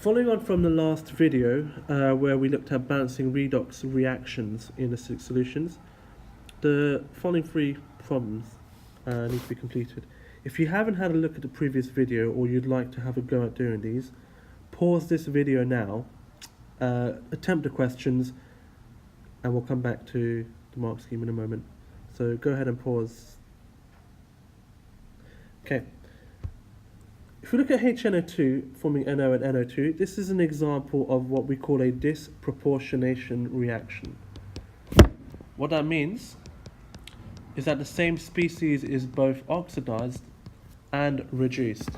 Following on from the last video where we looked at balancing redox reactions in acidic solutions, the following three problems need to be completed. If you haven't had a look at the previous video or you'd like to have a go at doing these, pause this video now, attempt the questions, and we'll come back to the mark scheme in a moment. So go ahead and pause. Okay. If we look at HNO2 forming NO and NO2, this is an example of what we call a disproportionation reaction. What that means is that the same species is both oxidized and reduced.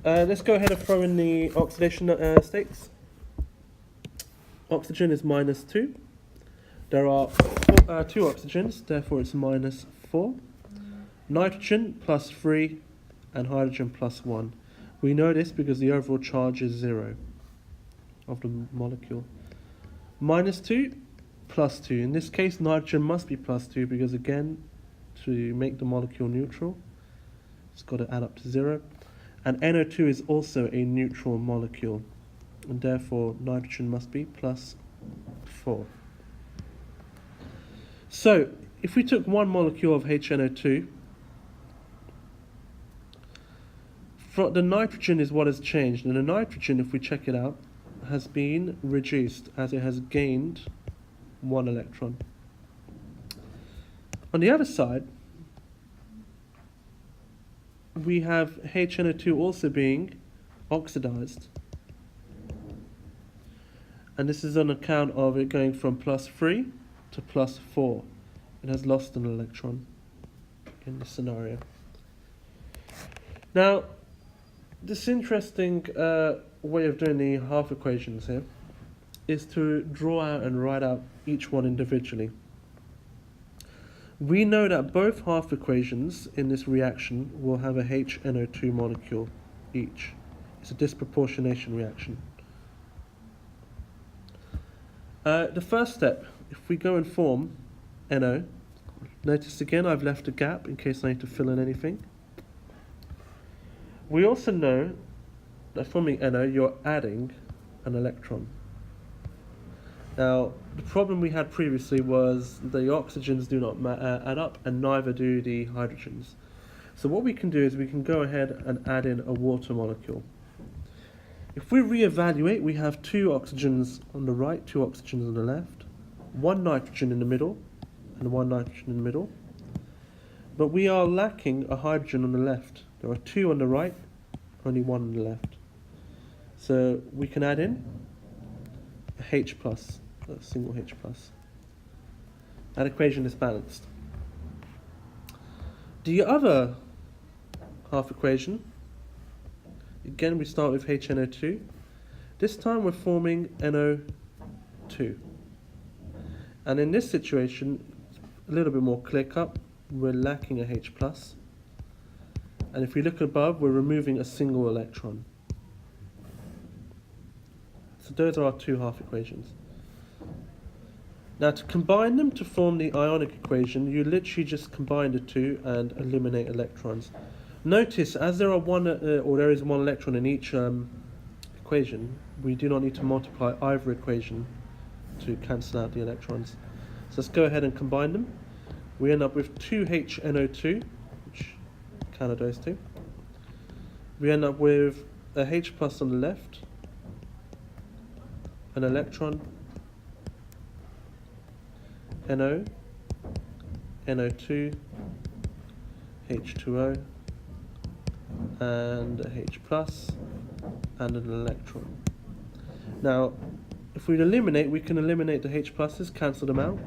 Let's go ahead and throw in the oxidation states. Oxygen is -2. There are two oxygens, therefore it's -4. Nitrogen +3. And hydrogen +1. We know this because the overall charge is 0 of the molecule. -2, +2. In this case, nitrogen must be +2 because, again, to make the molecule neutral, it's got to add up to 0. And NO2 is also a neutral molecule, and therefore nitrogen must be +4. So, if we took one molecule of HNO2, the nitrogen is what has changed, and the nitrogen, if we check it out, has been reduced as it has gained 1 electron. On the other side, we have HNO2 also being oxidized, and this is on account of it going from +3 to +4. It has lost an electron in this scenario. Now, this interesting way of doing the half equations here is to draw out and write out each one individually. We know that both half equations in this reaction will have a HNO2 molecule each. It's a disproportionation reaction. The first step, if we go and form NO, notice again I've left a gap in case I need to fill in anything. We also know that forming NO, you're adding an electron. Now, the problem we had previously was the oxygens do not add up, and neither do the hydrogens. So what we can do is we can go ahead and add in a water molecule. If we reevaluate, we have 2 oxygens on the right, 2 oxygens on the left, 1 nitrogen in the middle, and 1 nitrogen in the middle. But we are lacking a hydrogen on the left. There are 2 on the right, only 1 on the left. So we can add in a H+, a single H+. That equation is balanced. The other half equation, again we start with HNO2. This time we're forming NO2. And in this situation, a little bit more clear cut, we're lacking a H+. And if we look above, we're removing a single electron. So those are our 2 half equations. Now to combine them to form the ionic equation, you literally just combine the 2 and eliminate electrons. Notice, as there is 1 electron in each equation, we do not need to multiply either equation to cancel out the electrons. So let's go ahead and combine them. We end up with 2HNO2, which counter those 2. We end up with a H+ on the left, an electron, NO, NO2, H2O, and a H+, and an electron. Now, if we eliminate, we can eliminate the H+'s, cancel them out.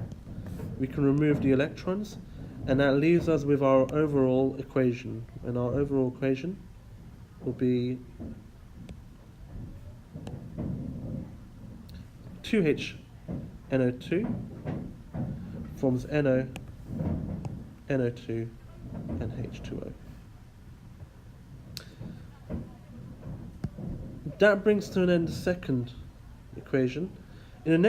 We can remove the electrons, and that leaves us with our overall equation. And our overall equation will be 2HNO2 forms NO, NO2, and H2O. That brings to an end the second equation. In the next